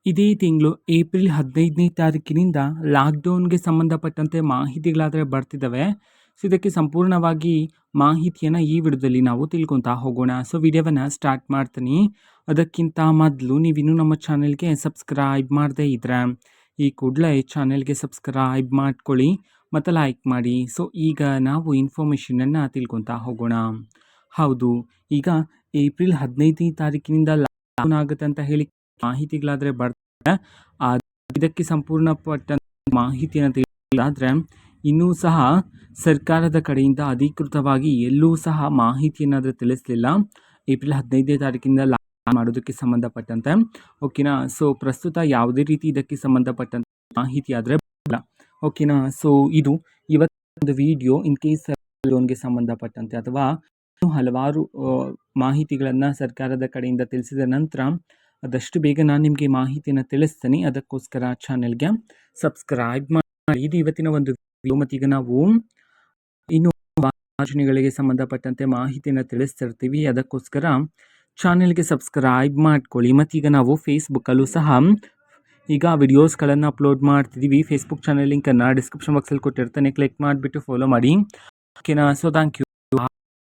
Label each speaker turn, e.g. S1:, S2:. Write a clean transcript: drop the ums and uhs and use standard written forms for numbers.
S1: ಇದೇ ತಿಂಗಳು ಏಪ್ರಿಲ್ 15ನೇ ತಾರೀಕಿನಿಂದ ಲಾಕ್‌ಡೌನ್‌ಗೆ ಸಂಬಂಧಪಟ್ಟಂತೆ ಮಾಹಿತಿಗಳಾದರೆ ಬರ್ತಿದ್ದಾವೆ. ಸೊ, ಇದಕ್ಕೆ ಸಂಪೂರ್ಣವಾಗಿ ಮಾಹಿತಿಯನ್ನು ಈ ವಿಡಿಯೋದಲ್ಲಿ ನಾವು ತಿಳ್ಕೊತಾ ಹೋಗೋಣ. ಸೊ, ವಿಡಿಯೋವನ್ನು ಸ್ಟಾರ್ಟ್ ಮಾಡ್ತೀನಿ. ಅದಕ್ಕಿಂತ ಮೊದಲು ನೀವಿನ್ನೂ ನಮ್ಮ ಚಾನೆಲ್ಗೆ ಸಬ್ಸ್ಕ್ರೈಬ್ ಮಾಡದೇ ಇದ್ದರೆ ಈ ಕೂಡಲೇ ಚಾನೆಲ್ಗೆ ಸಬ್ಸ್ಕ್ರೈಬ್ ಮಾಡ್ಕೊಳ್ಳಿ ಮತ್ತು ಲೈಕ್ ಮಾಡಿ. ಸೊ, ಈಗ ನಾವು ಇನ್ಫಾರ್ಮೇಷನನ್ನು ತಿಳ್ಕೊತಾ ಹೋಗೋಣ. ಹೌದು, ಈಗ ಏಪ್ರಿಲ್ 15ನೇ ತಾರೀಕಿನಿಂದ ಲಾಕ್ಡೌನ್ ಆಗುತ್ತೆ ಅಂತ ಹೇಳಿ ಮಾಹಿತಿಗಳಾದರೆ ಬರ್ತದೆ. ಇದಕ್ಕೆ ಸಂಪೂರ್ಣಪಟ್ಟ ಮಾಹಿತಿಯನ್ನು ತಿಳಿದಾದರೆ ಇನ್ನೂ ಸಹ ಸರ್ಕಾರದ ಕಡೆಯಿಂದ ಅಧಿಕೃತವಾಗಿ ಎಲ್ಲೂ ಸಹ ಮಾಹಿತಿಯನ್ನಾದರೂ ತಿಳಿಸಲಿಲ್ಲ. ಏಪ್ರಿಲ್ 15ನೇ ತಾರೀಕಿನಿಂದ ಲಾಕ್ಡೌನ್ ಮಾಡೋದಕ್ಕೆ ಸಂಬಂಧಪಟ್ಟಂತೆ ಓಕೆನಾ. ಸೊ, ಪ್ರಸ್ತುತ ಯಾವುದೇ ರೀತಿ ಇದಕ್ಕೆ ಸಂಬಂಧಪಟ್ಟಂತೆ ಮಾಹಿತಿ ಆದರೆ ಬರಲ್ಲ. ಓಕೆನಾ. ಸೊ, ಇದು ಇವತ್ತೊಂದು ವಿಡಿಯೋ ಇನ್ ಕೇಸ್ ಲಾಕ್ಡೌನ್ಗೆ ಸಂಬಂಧಪಟ್ಟಂತೆ ಅಥವಾ ಹಲವಾರು ಮಾಹಿತಿಗಳನ್ನು ಸರ್ಕಾರದ ಕಡೆಯಿಂದ ತಿಳಿಸಿದ ನಂತರ ಆದಷ್ಟು ಬೇಗ ನಾನು ನಿಮಗೆ ಮಾಹಿತಿಯನ್ನು ತಿಳಿಸ್ತೀನಿ. ಅದಕ್ಕೋಸ್ಕರ ಚಾನೆಲ್ಗೆ ಸಬ್ಸ್ಕ್ರೈಬ್ ಮಾಡಿ. ಇದು ಇವತ್ತಿನ ಒಂದು ವಿಡಿಯೋ. ಮತ್ತೀಗ ನಾವು ಇನ್ನು ಯೋಜನೆಗಳಿಗೆ ಸಂಬಂಧಪಟ್ಟಂತೆ ಮಾಹಿತಿಯನ್ನು ತಿಳಿಸ್ತಿರ್ತೀವಿ. ಅದಕ್ಕೋಸ್ಕರ ಚಾನೆಲ್ಗೆ ಸಬ್ಸ್ಕ್ರೈಬ್ ಮಾಡ್ಕೊಳ್ಳಿ. ಮತ್ತೀಗ ನಾವು ಫೇಸ್ಬುಕ್ಕಲ್ಲೂ ಸಹ ಈಗ ವಿಡಿಯೋಸ್ಗಳನ್ನು ಅಪ್ಲೋಡ್ ಮಾಡ್ತಿದ್ದೀವಿ. ಫೇಸ್ಬುಕ್ ಚಾನೆಲ್ ಲಿಂಕನ್ನು ಡಿಸ್ಕ್ರಿಪ್ಷನ್ ಬಾಕ್ಸಲ್ಲಿ ಕೊಟ್ಟಿರ್ತಾನೆ. ಕ್ಲಿಕ್ ಮಾಡಿಬಿಟ್ಟು ಫಾಲೋ ಮಾಡಿ. ಓಕೆನಾ. So, thank you.